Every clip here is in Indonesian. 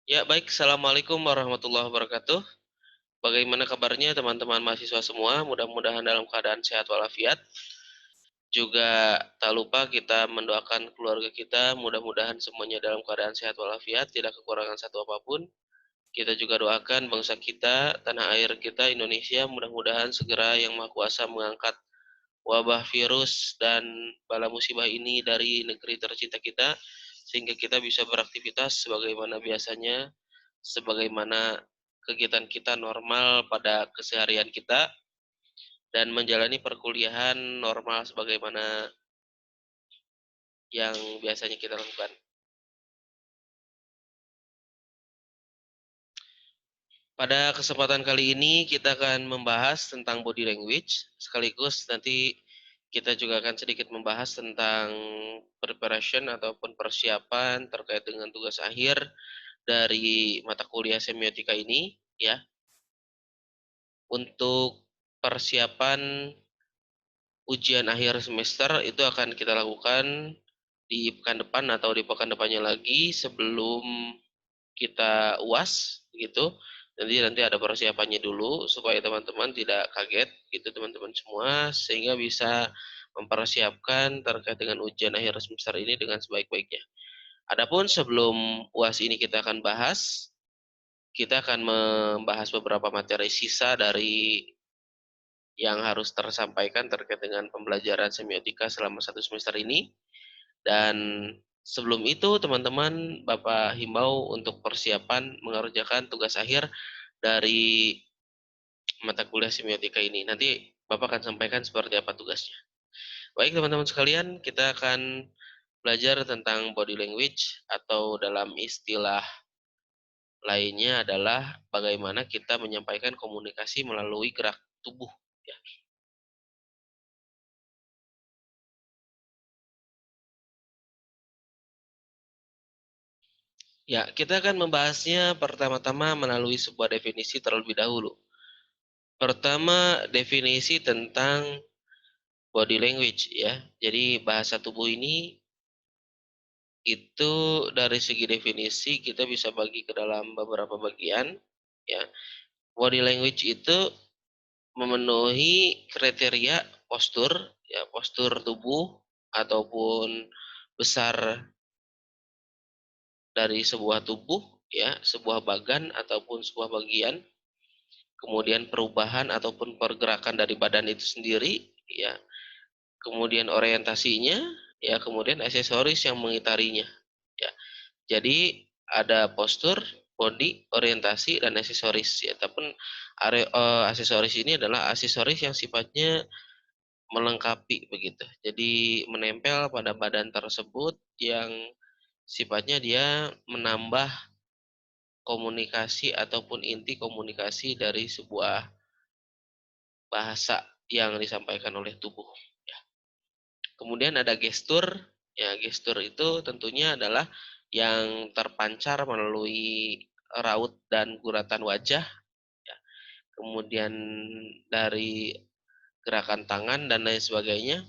Ya, baik. Assalamualaikum warahmatullahi wabarakatuh. Bagaimana kabarnya teman-teman mahasiswa semua? Mudah-mudahan dalam keadaan sehat walafiat. Juga tak lupa kita mendoakan keluarga kita, mudah-mudahan semuanya dalam keadaan sehat walafiat, tidak kekurangan satu apapun. Kita juga doakan bangsa kita, tanah air kita, Indonesia, mudah-mudahan segera Yang Maha Kuasa mengangkat wabah virus dan bala musibah ini dari negeri tercinta kita, sehingga kita bisa beraktivitas sebagaimana biasanya, sebagaimana kegiatan kita normal pada keseharian kita, dan menjalani perkuliahan normal sebagaimana yang biasanya kita lakukan. Pada kesempatan kali ini kita akan membahas tentang body language, sekaligus nanti kita juga akan sedikit membahas tentang preparation ataupun persiapan terkait dengan tugas akhir dari mata kuliah semiotika ini, ya. Untuk persiapan ujian akhir semester itu akan kita lakukan di pekan depan atau di pekan depannya lagi sebelum kita UAS gitu. Nanti ada persiapannya dulu supaya teman-teman tidak kaget gitu teman-teman semua, sehingga bisa mempersiapkan terkait dengan ujian akhir semester ini dengan sebaik-baiknya. Adapun sebelum UAS ini kita akan membahas beberapa materi sisa dari yang harus tersampaikan terkait dengan pembelajaran semiotika selama satu semester ini. Dan sebelum itu teman-teman Bapak himbau untuk persiapan mengerjakan tugas akhir dari mata kuliah semiotika ini. Nanti Bapak akan sampaikan seperti apa tugasnya. Baik teman-teman sekalian, kita akan belajar tentang body language atau dalam istilah lainnya adalah bagaimana kita menyampaikan komunikasi melalui gerak tubuh. Ya. Ya, kita akan membahasnya pertama-tama melalui sebuah definisi terlebih dahulu. Pertama, definisi tentang body language ya. Jadi bahasa tubuh ini itu dari segi definisi kita bisa bagi ke dalam beberapa bagian ya. Body language itu memenuhi kriteria postur ya, postur tubuh ataupun besar dari sebuah tubuh ya, sebuah bagan ataupun sebuah bagian, kemudian perubahan ataupun pergerakan dari badan itu sendiri ya, kemudian orientasinya ya, kemudian aksesoris yang mengitarinya ya. Jadi ada postur, body, orientasi, dan aksesoris ya. Tapi aksesoris ini adalah aksesoris yang sifatnya melengkapi begitu. Jadi menempel pada badan tersebut yang sifatnya dia menambah komunikasi ataupun inti komunikasi dari sebuah bahasa yang disampaikan oleh tubuh. Ya. Kemudian ada gestur. Ya, gestur itu tentunya adalah yang terpancar melalui raut dan guratan wajah. Ya. Kemudian dari gerakan tangan dan lain sebagainya.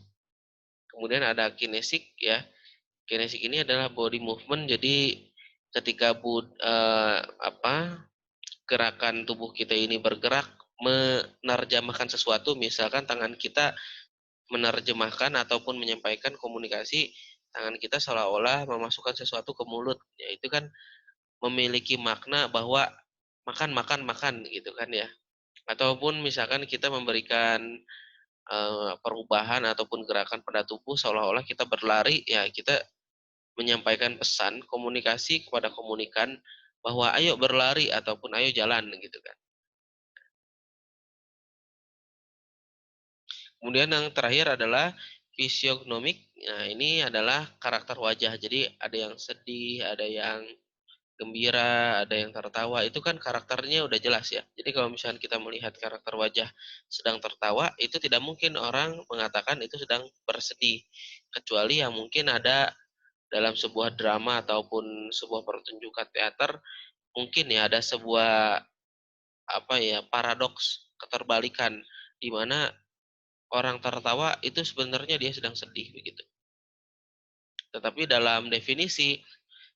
Kemudian ada kinesik ya. Kinesik ini adalah body movement. Jadi ketika gerakan tubuh kita ini bergerak menerjemahkan sesuatu, misalkan tangan kita menerjemahkan ataupun menyampaikan komunikasi, tangan kita seolah-olah memasukkan sesuatu ke mulut. Ya, itu kan memiliki makna bahwa makan, makan, makan gitu kan ya. Ataupun misalkan kita memberikan perubahan ataupun gerakan pada tubuh seolah-olah kita berlari, ya kita menyampaikan pesan komunikasi kepada komunikan bahwa ayo berlari ataupun ayo jalan gitu kan. Kemudian yang terakhir adalah fisiognomik. Nah, ini adalah karakter wajah. Jadi ada yang sedih, ada yang gembira, ada yang tertawa. Itu kan karakternya udah jelas ya. Jadi kalau misalnya kita melihat karakter wajah sedang tertawa, itu tidak mungkin orang mengatakan itu sedang bersedih. Kecuali yang mungkin ada dalam sebuah drama ataupun sebuah pertunjukan teater, mungkin ya ada sebuah paradoks, keterbalikan di mana orang tertawa itu sebenarnya dia sedang sedih begitu. Tetapi dalam definisi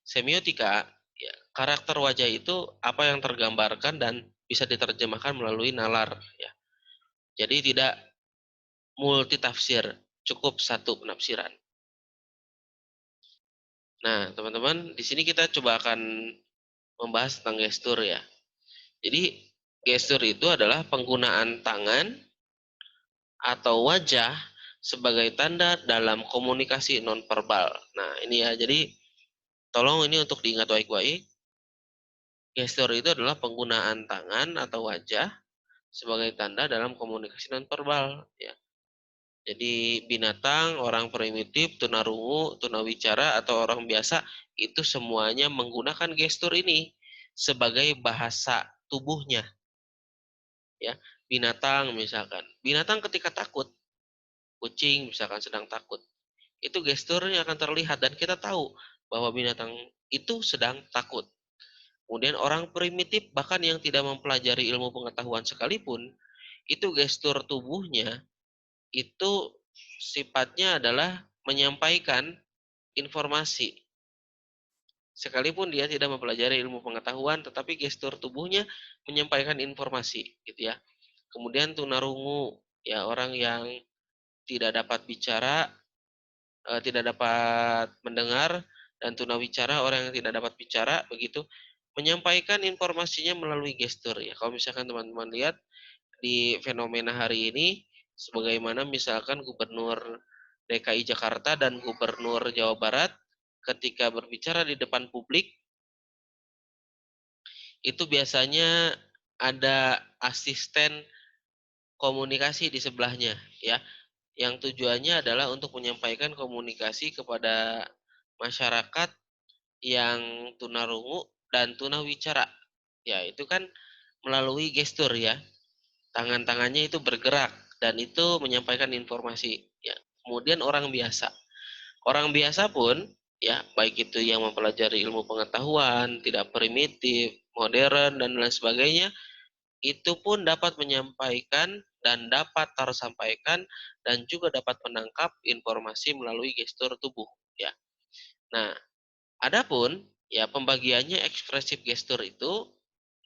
semiotika Ya, karakter wajah itu apa yang tergambarkan dan bisa diterjemahkan melalui nalar. Ya. Jadi tidak multitafsir, cukup satu penafsiran. Nah, teman-teman, di sini kita coba akan membahas tentang gestur ya. Jadi, gestur itu adalah penggunaan tangan atau wajah sebagai tanda dalam komunikasi nonverbal. Nah, ini ya. Jadi, tolong ini untuk diingat baik-baik. Gestur itu adalah penggunaan tangan atau wajah sebagai tanda dalam komunikasi nonverbal. Ya. Jadi binatang, orang primitif, tunarungu, tunawicara, atau orang biasa itu semuanya menggunakan gestur ini sebagai bahasa tubuhnya. Ya, binatang misalkan, binatang ketika takut, kucing misalkan sedang takut, itu gesturnya akan terlihat dan kita tahu bahwa binatang itu sedang takut. Kemudian orang primitif bahkan yang tidak mempelajari ilmu pengetahuan sekalipun, itu gestur tubuhnya itu sifatnya adalah menyampaikan informasi. Sekalipun dia tidak mempelajari ilmu pengetahuan, tetapi gestur tubuhnya menyampaikan informasi, gitu ya. Kemudian tunarungu, ya orang yang tidak dapat bicara, tidak dapat mendengar, dan tunawicara orang yang tidak dapat bicara, begitu, menyampaikan informasinya melalui gestur. Ya, kalau misalkan teman-teman lihat di fenomena hari ini, sebagaimana misalkan Gubernur DKI Jakarta dan Gubernur Jawa Barat ketika berbicara di depan publik, itu biasanya ada asisten komunikasi di sebelahnya, ya, yang tujuannya adalah untuk menyampaikan komunikasi kepada masyarakat yang tunarungu dan tunawicara. Ya, itu kan melalui gestur ya. Tangan-tangannya itu bergerak dan itu menyampaikan informasi. Ya. Kemudian orang biasa. Orang biasa pun ya baik itu yang mempelajari ilmu pengetahuan, tidak primitif, modern dan lain sebagainya, itu pun dapat menyampaikan dan dapat tersampaikan dan juga dapat menangkap informasi melalui gestur tubuh ya. Nah, adapun ya pembagiannya ekspresif gestur itu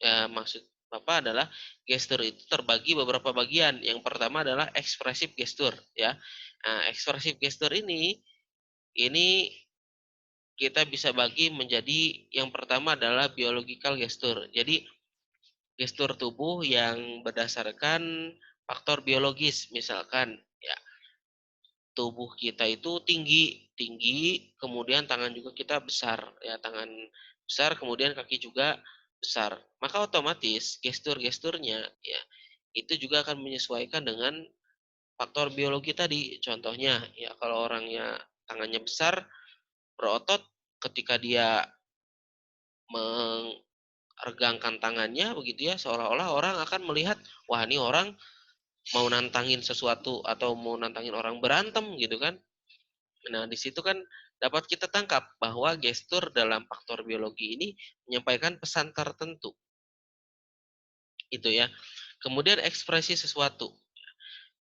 ya maksud Bapak adalah gestur itu terbagi beberapa bagian. Yang pertama adalah ekspresif gestur ya. Nah, ekspresif gestur ini kita bisa bagi menjadi yang pertama adalah biological gestur. Jadi gestur tubuh yang berdasarkan faktor biologis, misalkan ya tubuh kita itu tinggi, tinggi, kemudian tangan juga kita besar, ya tangan besar, kemudian kaki juga besar. Maka otomatis gestur-gesturnya ya itu juga akan menyesuaikan dengan faktor biologi tadi. Contohnya ya kalau orangnya tangannya besar, berotot, ketika dia meregangkan tangannya begitu ya, seolah-olah orang akan melihat, wah ini orang mau nantangin sesuatu atau mau nantangin orang berantem gitu kan. Nah, di situ kan dapat kita tangkap bahwa gestur dalam faktor biologi ini menyampaikan pesan tertentu. Itu ya. Kemudian ekspresi sesuatu.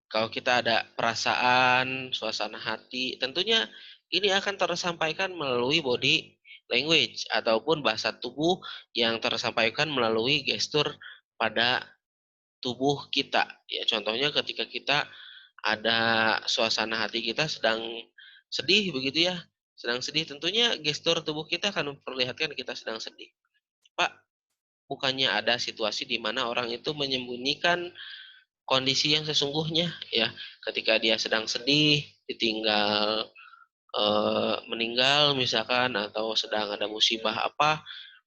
Kalau kita ada perasaan, suasana hati, tentunya ini akan tersampaikan melalui body language ataupun bahasa tubuh yang tersampaikan melalui gestur pada tubuh kita. Ya, contohnya ketika kita ada suasana hati kita sedang sedih begitu ya, sedang sedih, tentunya gestur tubuh kita akan memperlihatkan kita sedang sedih. Pak, bukannya ada situasi di mana orang itu menyembunyikan kondisi yang sesungguhnya ya, ketika dia sedang sedih, ditinggal meninggal misalkan atau sedang ada musibah apa,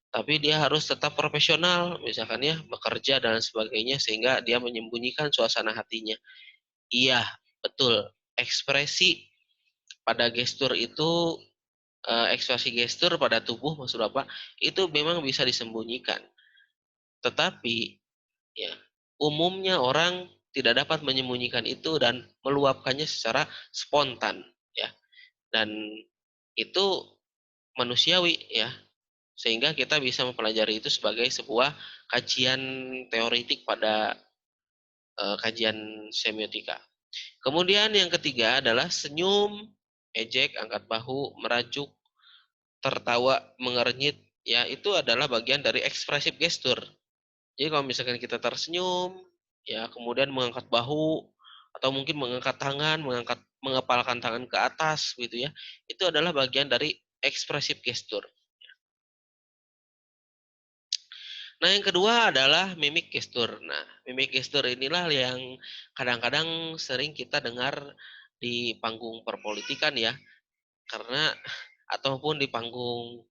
tapi dia harus tetap profesional misalkan ya, bekerja dan sebagainya sehingga dia menyembunyikan suasana hatinya. Iya, betul. Ekspresi pada gestur itu, ekspresi gestur pada tubuh maksud Bapak, itu memang bisa disembunyikan. Tetapi ya, umumnya orang tidak dapat menyembunyikan itu dan meluapkannya secara spontan ya. Dan itu manusiawi ya. Sehingga kita bisa mempelajari itu sebagai sebuah kajian teoritik pada kajian semiotika. Kemudian yang ketiga adalah senyum, ejek, angkat bahu, merajuk, tertawa, mengernyit. ya itu adalah bagian dari ekspresif gestur. Jadi kalau misalkan kita tersenyum, ya kemudian mengangkat bahu atau mungkin mengangkat tangan, mengepalkan tangan ke atas gitu ya. Itu adalah bagian dari ekspresif gestur. Nah, yang kedua adalah mimik gestur. Nah, mimik gestur inilah yang kadang-kadang sering kita dengar di panggung perpolitikan ya, karena ataupun di panggung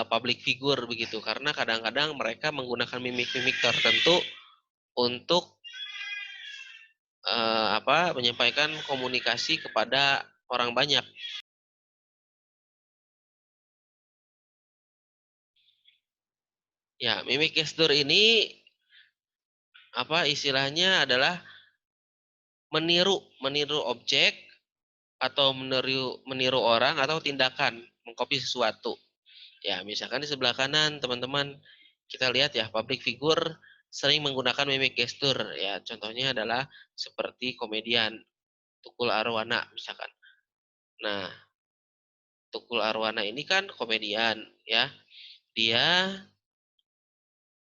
public figure begitu, karena kadang-kadang mereka menggunakan mimik-mimik tertentu untuk menyampaikan komunikasi kepada orang banyak. Ya, mimik gestur ini istilahnya adalah meniru meniru objek atau meniru meniru orang atau tindakan, mengcopy sesuatu. Ya, misalkan di sebelah kanan teman-teman kita lihat ya, public figure sering menggunakan mimik gestur ya. Contohnya adalah seperti komedian Tukul Arwana misalkan. Nah, Tukul Arwana ini kan komedian ya. Dia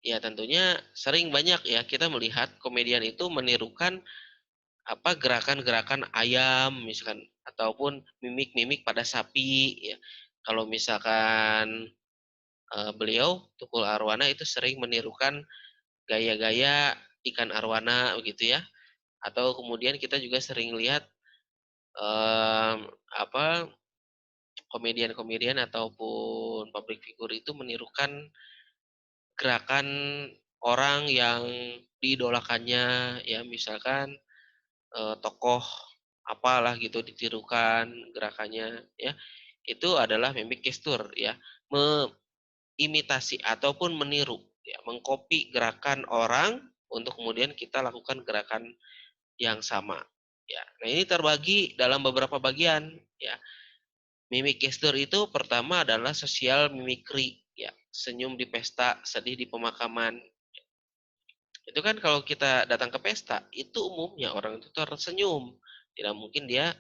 ya tentunya sering banyak ya kita melihat komedian itu menirukan gerakan-gerakan ayam misalkan ataupun mimik-mimik pada sapi ya. Kalau misalkan beliau Tukul Arwana itu sering menirukan gaya-gaya ikan arwana begitu ya. Atau kemudian kita juga sering lihat em, apa komedian-komedian ataupun public figure itu menirukan gerakan orang yang diidolakannya ya, misalkan tokoh apalah gitu ditirukan gerakannya ya. Itu adalah mimik gestur ya, mengimitasi ataupun meniru ya, mengcopy gerakan orang untuk kemudian kita lakukan gerakan yang sama ya. Nah, ini terbagi dalam beberapa bagian ya. Mimik gestur itu pertama adalah sosial mimikri ya, senyum di pesta, sedih di pemakaman. Itu kan kalau kita datang ke pesta, itu umumnya orang itu tersenyum. Tidak mungkin dia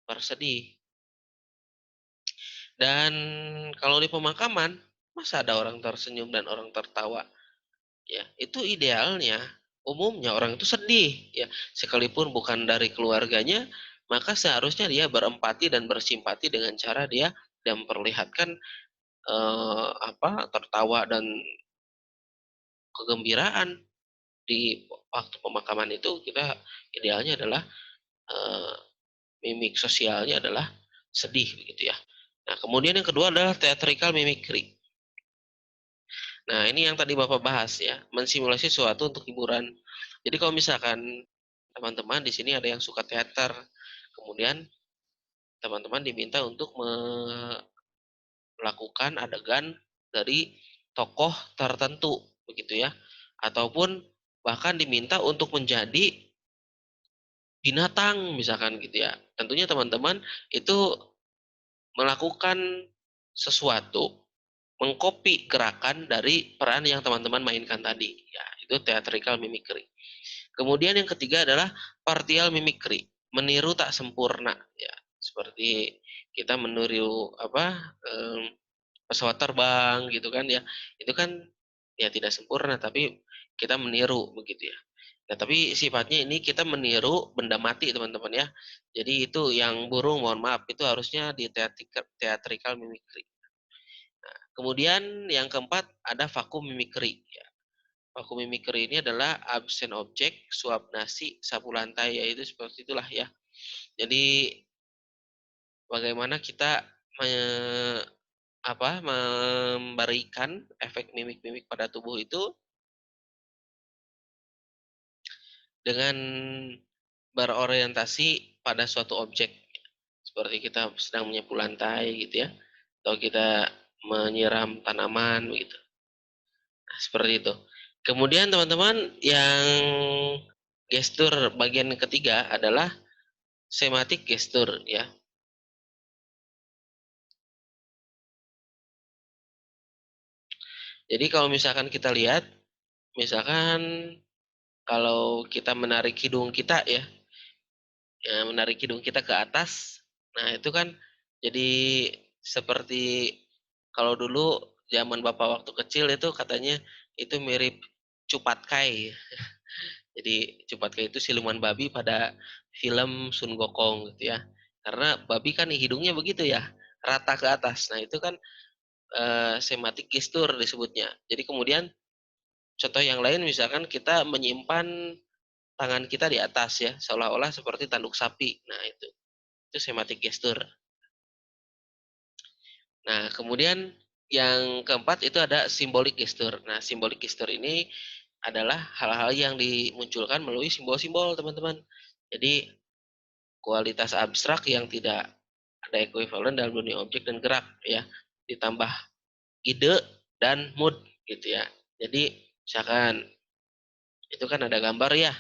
bersedih. Dan kalau di pemakaman, masa ada orang tersenyum dan orang tertawa? Ya, itu idealnya. Umumnya orang itu sedih, ya. Sekalipun bukan dari keluarganya, maka seharusnya dia berempati dan bersimpati dengan cara dia dan memperlihatkan tertawa dan kegembiraan di waktu pemakaman itu. Kita idealnya adalah eh, mimik sosialnya adalah sedih begitu ya. Nah, kemudian yang kedua adalah theatrical mimicry. Nah, ini yang tadi Bapak bahas ya, mensimulasi sesuatu untuk hiburan. Jadi kalau misalkan teman-teman di sini ada yang suka teater, kemudian teman-teman diminta untuk melakukan adegan dari tokoh tertentu begitu ya. Ataupun bahkan diminta untuk menjadi binatang misalkan gitu ya. Tentunya teman-teman itu melakukan sesuatu, mengcopy gerakan dari peran yang teman-teman mainkan tadi. Ya, itu theatrical mimicry. Kemudian yang ketiga adalah partial mimicry, meniru tak sempurna. Ya, seperti kita meniru pesawat terbang gitu kan ya. Itu kan ya tidak sempurna tapi kita meniru begitu ya. Nah, tapi sifatnya ini kita meniru benda mati teman-teman ya. Jadi itu yang burung, mohon maaf, itu harusnya di theatrical mimicry. Kemudian yang keempat ada vakum mimicry. Ya. Vakum mimicry ini adalah absen objek, suap nasi, sapu lantai, yaitu seperti itulah ya. Jadi bagaimana kita memberikan efek mimik-mimik pada tubuh itu dengan berorientasi pada suatu objek. Seperti kita sedang menyapu lantai gitu ya, atau kita menyiram tanaman gitu. Nah, seperti itu. Kemudian teman-teman yang gestur bagian ketiga adalah sematik gestur ya. Jadi kalau misalkan kita lihat, misalkan kalau kita menarik hidung kita ya, menarik hidung kita ke atas, nah itu kan jadi seperti kalau dulu zaman Bapak waktu kecil itu katanya itu mirip Cupatkai. Jadi Cupatkai itu siluman babi pada film Sun Gokong gitu ya. Karena babi kan hidungnya begitu ya, rata ke atas. Nah, itu kan sematik gestur disebutnya. Jadi kemudian contoh yang lain misalkan kita menyimpan tangan kita di atas ya, seolah-olah seperti tanduk sapi. Nah, itu sematik gestur. Nah, kemudian yang keempat itu ada simbolik gestur. Nah, simbolik gestur ini adalah hal-hal yang dimunculkan melalui simbol-simbol, teman-teman. Jadi, kualitas abstrak yang tidak ada ekuivalen dalam dunia objek dan gerak, ya. Ditambah ide dan mood, gitu ya. Jadi, misalkan, itu kan ada gambar ya,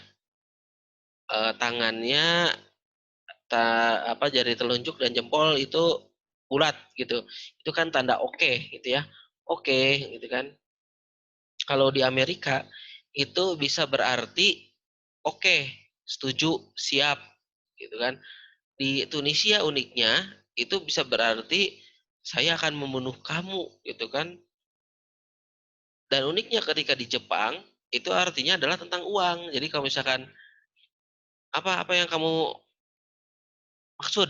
tangannya, jari telunjuk dan jempol itu bulat, gitu. Itu kan tanda oke, gitu ya. Oke, gitu kan. Kalau di Amerika itu bisa berarti oke, setuju, siap, gitu kan. Di Tunisia uniknya itu bisa berarti saya akan membunuh kamu, gitu kan. Dan uniknya ketika di Jepang itu artinya adalah tentang uang. Jadi kalau misalkan apa yang kamu maksud?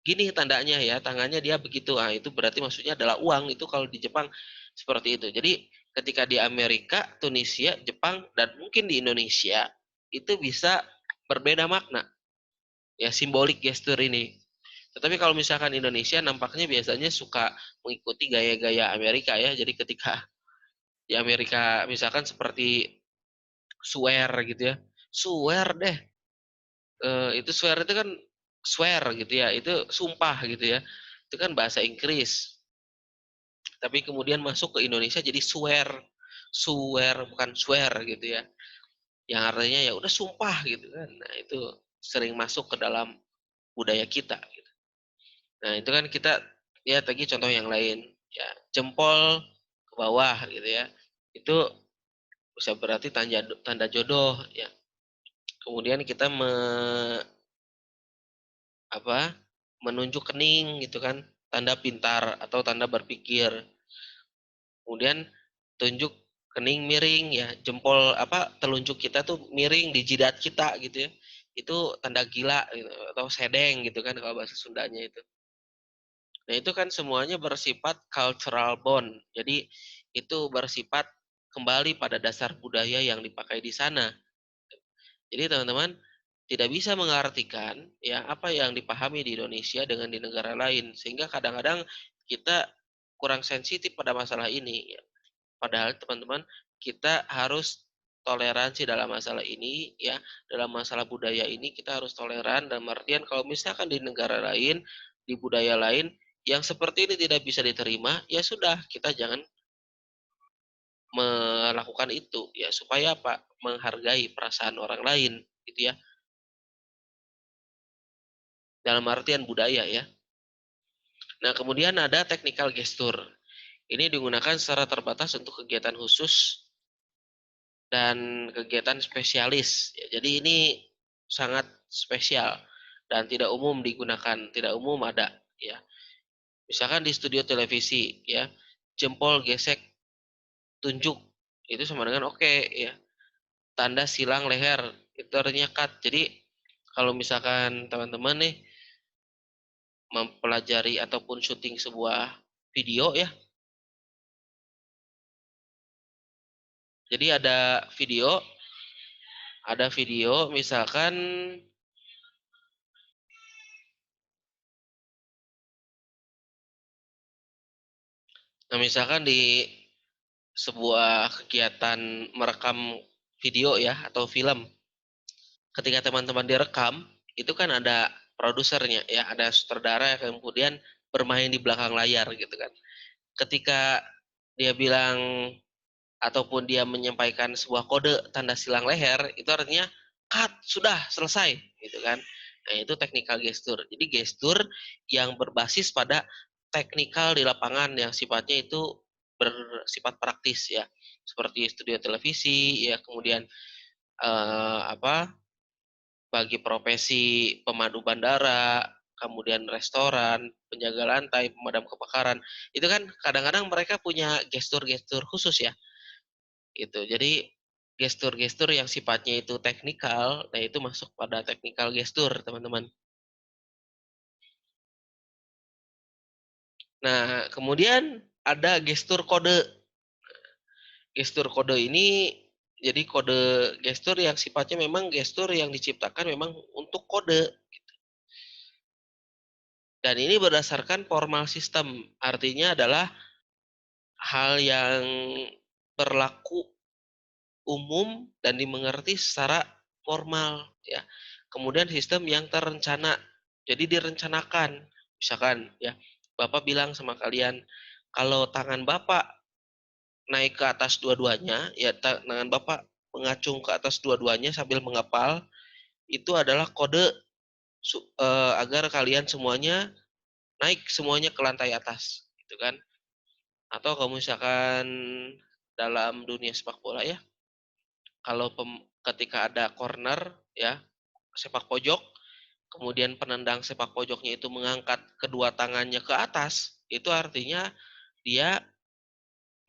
Gini tandanya ya, tangannya dia begitu. Ah, itu berarti maksudnya adalah uang. Itu kalau di Jepang seperti itu. Jadi ketika di Amerika, Tunisia, Jepang, dan mungkin di Indonesia itu bisa berbeda makna. Ya, simbolik gestur ini. Tetapi kalau misalkan Indonesia nampaknya biasanya suka mengikuti gaya-gaya Amerika ya. Jadi ketika di Amerika misalkan seperti swear gitu ya. Swear deh. Itu swear itu kan swear gitu ya. Itu sumpah gitu ya. Itu kan bahasa Inggris. Tapi kemudian masuk ke Indonesia jadi swear. Swear bukan swear gitu ya. Yang artinya ya udah sumpah gitu kan. Nah, itu sering masuk ke dalam budaya kita gitu. Nah, itu kan kita lihat lagi contoh yang lain ya, jempol ke bawah gitu ya. Itu bisa berarti tanda tanda jodoh ya. Kemudian kita apa? Menunjuk kening gitu kan, tanda pintar atau tanda berpikir. Kemudian tunjuk kening miring ya, jempol telunjuk kita tuh miring di jidat kita gitu ya. Itu tanda gila gitu, atau sedeng gitu kan kalau bahasa Sundanya itu. Nah, itu kan semuanya bersifat cultural bond. Jadi itu bersifat kembali pada dasar budaya yang dipakai di sana. Jadi teman-teman tidak bisa mengartikan ya apa yang dipahami di Indonesia dengan di negara lain, sehingga kadang-kadang kita kurang sensitif pada masalah ini ya. Padahal teman-teman kita harus toleransi dalam masalah ini ya, dalam masalah budaya ini kita harus toleran dalam artian kalau misalkan di negara lain, di budaya lain yang seperti ini tidak bisa diterima, ya sudah kita jangan melakukan itu ya supaya apa? Menghargai perasaan orang lain gitu ya. Dalam artian budaya ya. Nah, kemudian ada technical gesture. Ini digunakan secara terbatas untuk kegiatan khusus dan kegiatan spesialis. Ya, jadi ini sangat spesial dan tidak umum digunakan, tidak umum ada ya. Misalkan di studio televisi ya, jempol gesek tunjuk itu sama dengan oke ya. Tanda silang leher itu artinya cut. Jadi kalau misalkan teman-teman nih mempelajari ataupun syuting sebuah video ya. Jadi ada video misalkan, nah misalkan di sebuah kegiatan merekam video ya atau film, ketika teman-teman direkam itu kan ada produsernya ya, ada sutradara yang kemudian bermain di belakang layar gitu kan. Ketika dia bilang ataupun dia menyampaikan sebuah kode tanda silang leher, itu artinya cut, sudah selesai gitu kan. Nah, itu technical gesture. Jadi gestur yang berbasis pada teknikal di lapangan yang sifatnya itu bersifat praktis ya. Seperti studio televisi ya, kemudian bagi profesi pemandu bandara kemudian restoran, penjaga lantai, pemadam kebakaran, itu kan kadang-kadang mereka punya gestur-gestur khusus ya, gitu. Jadi gestur-gestur yang sifatnya itu teknikal, nah itu masuk pada technical gestur, teman-teman. Nah, kemudian ada gestur kode. Gestur kode ini jadi kode gestur yang sifatnya memang gestur yang diciptakan memang untuk kode. Dan ini berdasarkan formal system, artinya adalah hal yang berlaku umum dan dimengerti secara formal ya. Kemudian sistem yang terencana. Jadi direncanakan. Misalkan ya, Bapak bilang sama kalian, kalau tangan Bapak naik ke atas dua-duanya, ya tangan Bapak mengacung ke atas dua-duanya sambil mengepal, itu adalah kode agar kalian semuanya naik semuanya ke lantai atas, gitu kan? Atau kalau misalkan dalam dunia sepak bola ya, kalau ketika ada corner ya, sepak pojok, kemudian penendang sepak pojoknya itu mengangkat kedua tangannya ke atas, itu artinya dia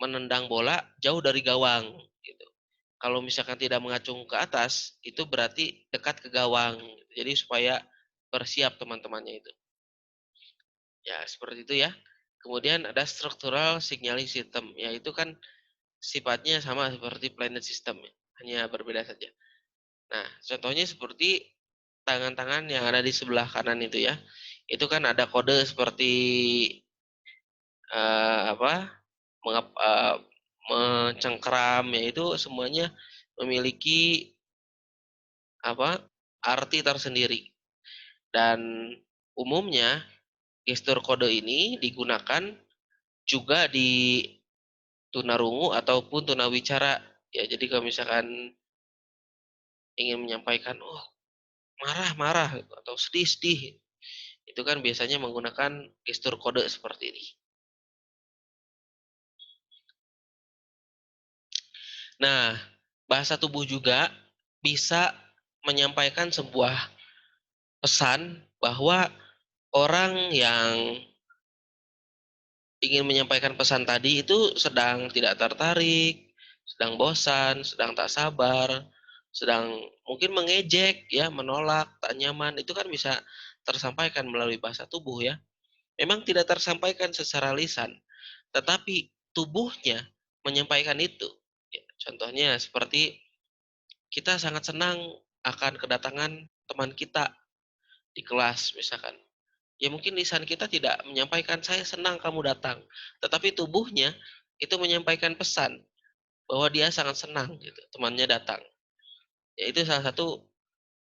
menendang bola jauh dari gawang gitu. Kalau misalkan tidak mengacung ke atas, itu berarti dekat ke gawang. Jadi supaya bersiap teman-temannya itu. Ya, seperti itu ya. Kemudian ada structural signaling system, yaitu kan sifatnya sama seperti planet system, hanya berbeda saja. Nah, contohnya seperti tangan-tangan yang ada di sebelah kanan itu ya. Itu kan ada kode seperti apa? Mengap, mencengkram, yaitu semuanya memiliki apa? Arti tersendiri. Dan umumnya gestur kode ini digunakan juga di tunarungu ataupun tunawicara. Ya, jadi kalau misalkan ingin menyampaikan, oh marah-marah atau sedih-sedih, itu kan biasanya menggunakan gestur kode seperti ini. Nah, bahasa tubuh juga bisa menyampaikan sebuah pesan bahwa orang yang ingin menyampaikan pesan tadi itu sedang tidak tertarik, sedang bosan, sedang tak sabar, sedang mungkin mengejek, ya, menolak, tak nyaman, itu kan bisa tersampaikan melalui bahasa tubuh ya. Memang tidak tersampaikan secara lisan, tetapi tubuhnya menyampaikan itu. Ya, contohnya seperti kita sangat senang akan kedatangan teman kita di kelas misalkan. Ya mungkin lisan kita tidak menyampaikan saya senang kamu datang, tetapi tubuhnya itu menyampaikan pesan bahwa dia sangat senang gitu temannya datang. Ya itu salah satu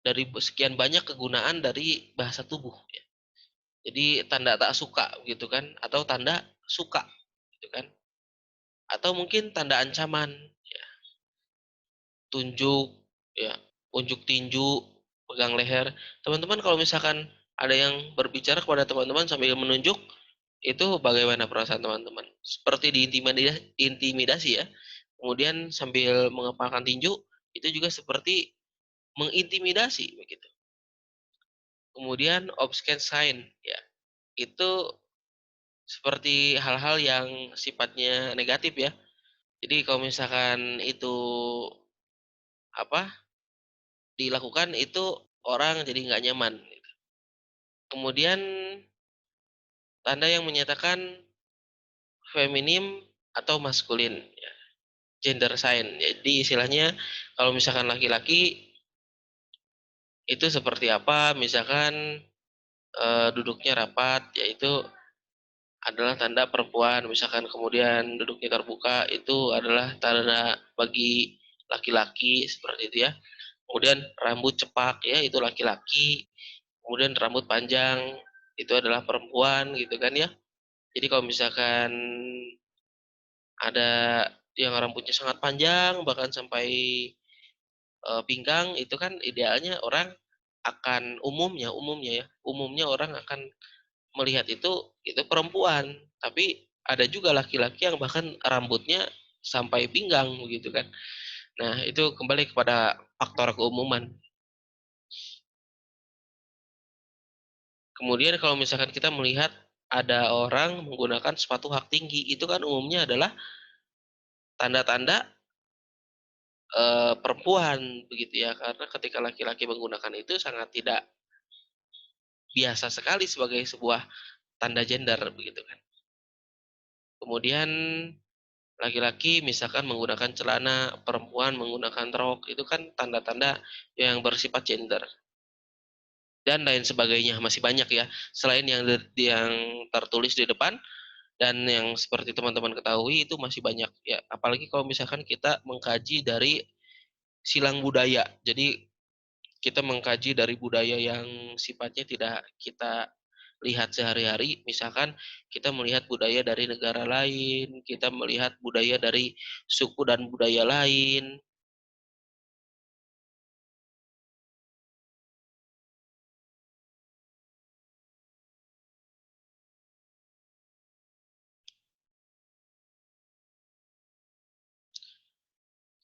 dari sekian banyak kegunaan dari bahasa tubuh ya. Jadi tanda tak suka gitu kan, atau tanda suka gitu kan. Atau mungkin tanda ancaman ya, tunjuk ya, unjuk tinju, pegang leher. Teman-teman kalau misalkan ada yang berbicara kepada teman-teman sambil menunjuk, itu bagaimana perasaan teman-teman? Seperti diintimidasi, intimidasi ya. Kemudian sambil mengepalkan tinju, itu juga seperti mengintimidasi begitu. Kemudian obscene sign ya. Itu seperti hal-hal yang sifatnya negatif ya. Jadi kalau misalkan itu apa dilakukan itu orang jadi nggak nyaman. Kemudian tanda yang menyatakan feminim atau maskulin. Gender sign. Jadi istilahnya kalau misalkan laki-laki itu seperti apa, misalkan duduknya rapat, yaitu adalah tanda perempuan, misalkan kemudian duduknya terbuka, itu adalah tanda bagi laki-laki, seperti itu ya. Kemudian rambut cepak, ya itu laki-laki. Kemudian rambut panjang, itu adalah perempuan, gitu kan ya. Jadi kalau misalkan ada yang rambutnya sangat panjang, bahkan sampai pinggang itu kan idealnya orang akan umumnya orang akan melihat itu perempuan, tapi ada juga laki-laki yang bahkan rambutnya sampai pinggang begitu kan. Nah, itu kembali kepada faktor keumuman. Kemudian kalau misalkan kita melihat ada orang menggunakan sepatu hak tinggi, itu kan umumnya adalah tanda-tanda, perempuan begitu ya, karena ketika laki-laki menggunakan itu sangat tidak biasa sekali sebagai sebuah tanda gender begitu kan. Kemudian laki-laki misalkan menggunakan celana, perempuan menggunakan rok, itu kan tanda-tanda yang bersifat gender. Dan lain sebagainya, masih banyak ya. Selain yang tertulis di depan, dan yang seperti teman-teman ketahui itu masih banyak ya. Apalagi kalau misalkan kita mengkaji dari silang budaya. Jadi kita mengkaji dari budaya yang sifatnya tidak kita lihat sehari-hari. Misalkan kita melihat budaya dari negara lain, kita melihat budaya dari suku dan budaya lain.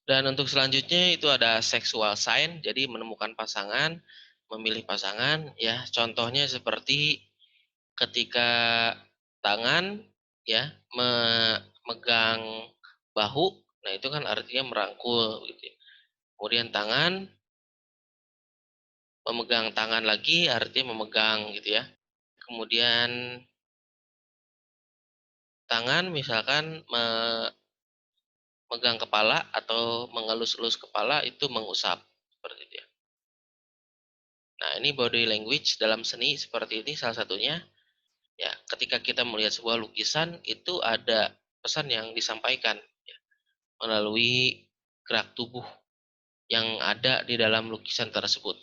Dan untuk selanjutnya itu ada sexual sign, jadi menemukan pasangan, memilih pasangan, ya. Contohnya seperti ketika tangan, ya, memegang bahu, nah itu kan artinya merangkul, gitu ya. Kemudian tangan, memegang tangan lagi artinya memegang, gitu ya. Kemudian tangan misalkan memegang kepala atau mengelus-elus kepala itu mengusap, seperti itu ya. Nah, ini body language dalam seni seperti ini salah satunya. Ya, ketika kita melihat sebuah lukisan itu ada pesan yang disampaikan ya, melalui gerak tubuh yang ada di dalam lukisan tersebut.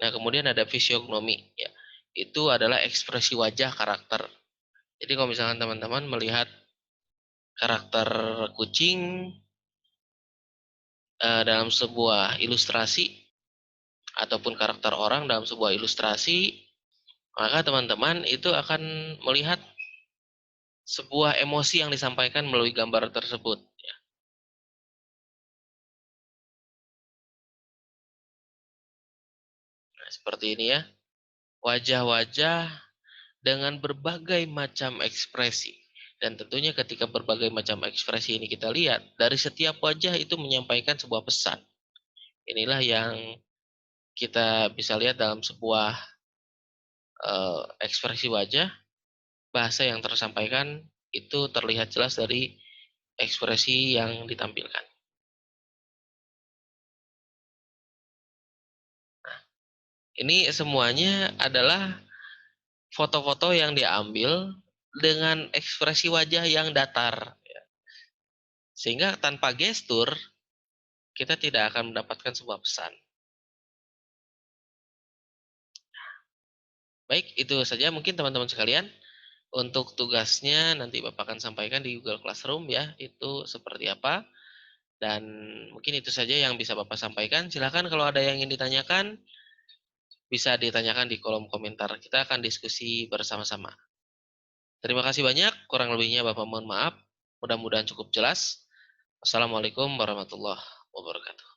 Nah, kemudian ada fisiognomi ya. Itu adalah ekspresi wajah karakter. Jadi kalau misalkan teman-teman melihat karakter kucing dalam sebuah ilustrasi ataupun karakter orang dalam sebuah ilustrasi, maka teman-teman itu akan melihat sebuah emosi yang disampaikan melalui gambar tersebut. Ya. Nah, seperti ini ya. Wajah-wajah dengan berbagai macam ekspresi. Dan tentunya ketika berbagai macam ekspresi ini kita lihat, dari setiap wajah itu menyampaikan sebuah pesan. Inilah yang kita bisa lihat dalam sebuah ekspresi wajah, bahasa yang tersampaikan itu terlihat jelas dari ekspresi yang ditampilkan. Ini semuanya adalah foto-foto yang diambil dengan ekspresi wajah yang datar. Sehingga tanpa gestur, kita tidak akan mendapatkan sebuah pesan. Baik, itu saja mungkin teman-teman sekalian. Untuk tugasnya nanti Bapak akan sampaikan di Google Classroom ya, itu seperti apa. Dan mungkin itu saja yang bisa Bapak sampaikan. Silakan kalau ada yang ingin ditanyakan, bisa ditanyakan di kolom komentar. Kita akan diskusi bersama-sama. Terima kasih banyak, kurang lebihnya Bapak mohon maaf. Mudah-mudahan cukup jelas. Wassalamualaikum warahmatullahi wabarakatuh.